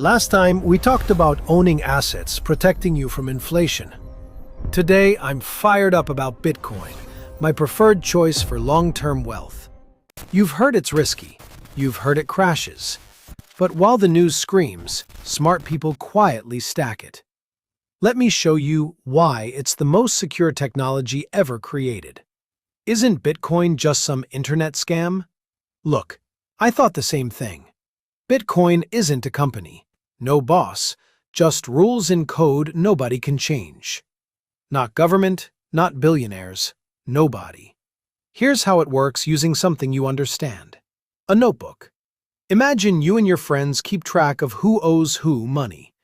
Last time, we talked about owning assets, protecting you from inflation. Today, I'm fired up about Bitcoin, my preferred choice for long-term wealth. You've heard it's risky. You've heard it crashes. But while the news screams, smart people quietly stack it. Let me show you why it's the most secure technology ever created. Isn't Bitcoin just some internet scam? Look, I thought the same thing. Bitcoin isn't a company. No boss, just rules in code nobody can change. Not government, not billionaires, nobody. Here's how it works using something you understand. A notebook. Imagine you and your friends keep track of who owes who money.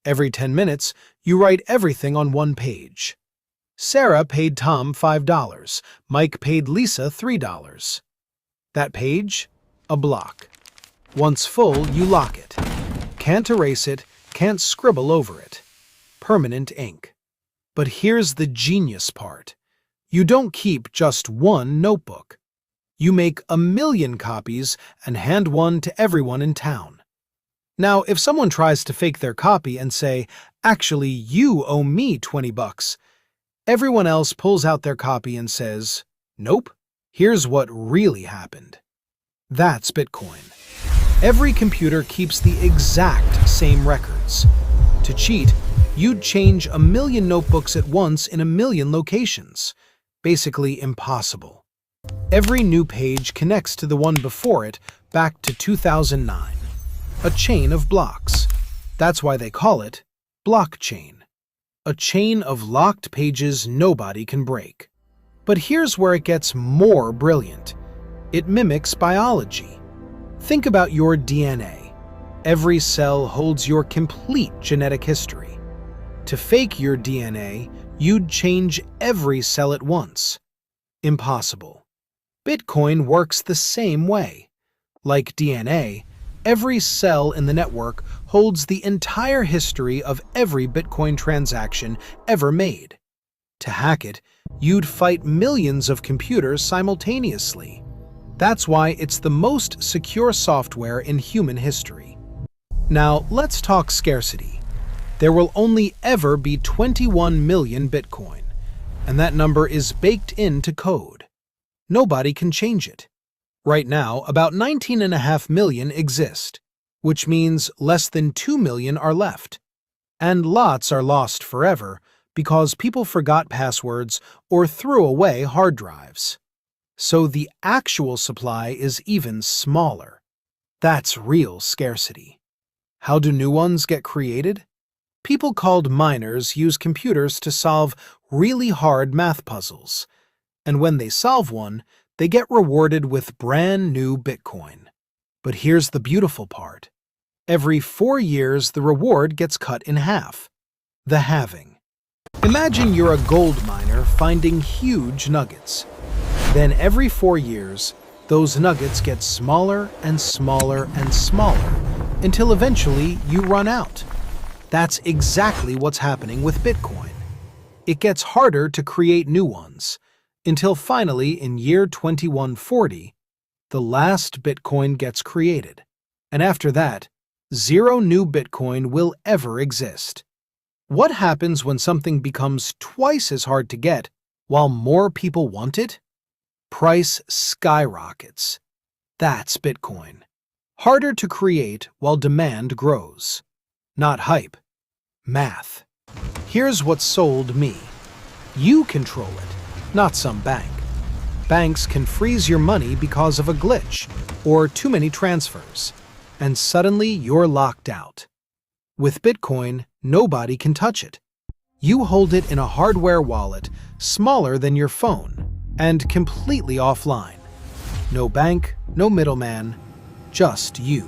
Every 10 minutes, you write everything on one page. Sarah paid Tom $5. Mike paid Lisa $3. That page? A block. Once full, you lock it. Can't erase it, can't scribble over it. Permanent ink. But here's the genius part. You don't keep just one notebook. You make 1,000,000 copies and hand one to everyone in town. Now, if someone tries to fake their copy and say, "Actually, you owe me $20, everyone else pulls out their copy and says, "Nope, here's what really happened." That's Bitcoin. Every computer keeps the exact same records. To cheat, you'd change 1,000,000 notebooks at once in 1,000,000 locations. Basically impossible. Every new page connects to the one before it back to 2009. A chain of blocks. That's why they call it blockchain. A chain of locked pages nobody can break. But here's where it gets more brilliant. It mimics biology. Think about your DNA. Every cell holds your complete genetic history. To fake your DNA, you'd change every cell at once. Impossible. Bitcoin works the same way. Like DNA, every cell in the network holds the entire history of every Bitcoin transaction ever made. To hack it, you'd fight millions of computers simultaneously. That's why it's the most secure software in human history. Now, let's talk scarcity. There will only ever be 21 million Bitcoin, and that number is baked into code. Nobody can change it. Right now, about 19.5 million exist, which means less than 2 million are left. And lots are lost forever because people forgot passwords or threw away hard drives. So the actual supply is even smaller. That's real scarcity. How do new ones get created? People called miners use computers to solve really hard math puzzles. And when they solve one, they get rewarded with brand new Bitcoin. But here's the beautiful part. Every 4 years, the reward gets cut in half. The halving. Imagine you're a gold miner finding huge nuggets. Then every 4 years, those nuggets get smaller and smaller and smaller until eventually you run out. That's exactly what's happening with Bitcoin. It gets harder to create new ones until finally in year 2140, the last Bitcoin gets created. And after that, 0 new Bitcoin will ever exist. What happens when something becomes twice as hard to get while more people want it? Price skyrockets. That's Bitcoin. Harder to create while demand grows. Not hype. Math. Here's what sold me. You control it, not some bank. Banks can freeze your money because of a glitch or too many transfers, and suddenly you're locked out. With Bitcoin, nobody can touch it. You hold it in a hardware wallet smaller than your phone and completely offline. No bank, no middleman, just you.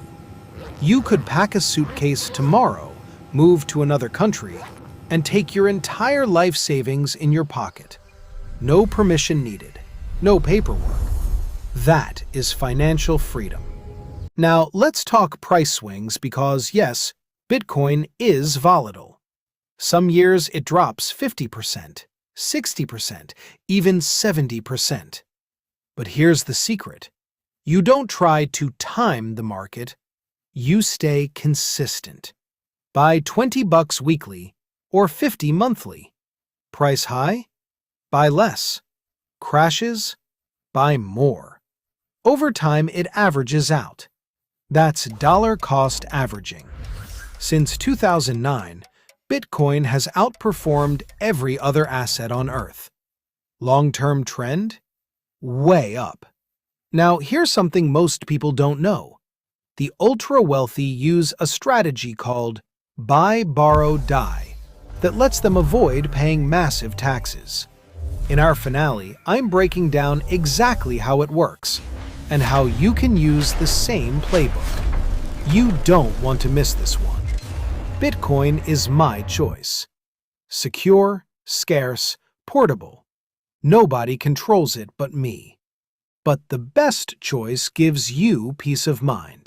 You could pack a suitcase tomorrow, move to another country, and take your entire life savings in your pocket. No permission needed, no paperwork. That is financial freedom. Now, let's talk price swings because, yes, Bitcoin is volatile. Some years it drops 50%. 60%, even 70%. But here's the secret. You don't try to time the market, You stay consistent. Buy $20 weekly or $50 monthly. Price high? Buy less. Crashes? Buy more. Over time, it averages out. That's dollar cost averaging. Since 2009, Bitcoin has outperformed every other asset on Earth. Long-term trend? Way up. Now, here's something most people don't know. The ultra-wealthy use a strategy called buy, borrow, die that lets them avoid paying massive taxes. In our finale, I'm breaking down exactly how it works and how you can use the same playbook. You don't want to miss this one. Bitcoin is my choice. Secure, scarce, portable. Nobody controls it but me. But the best choice gives you peace of mind.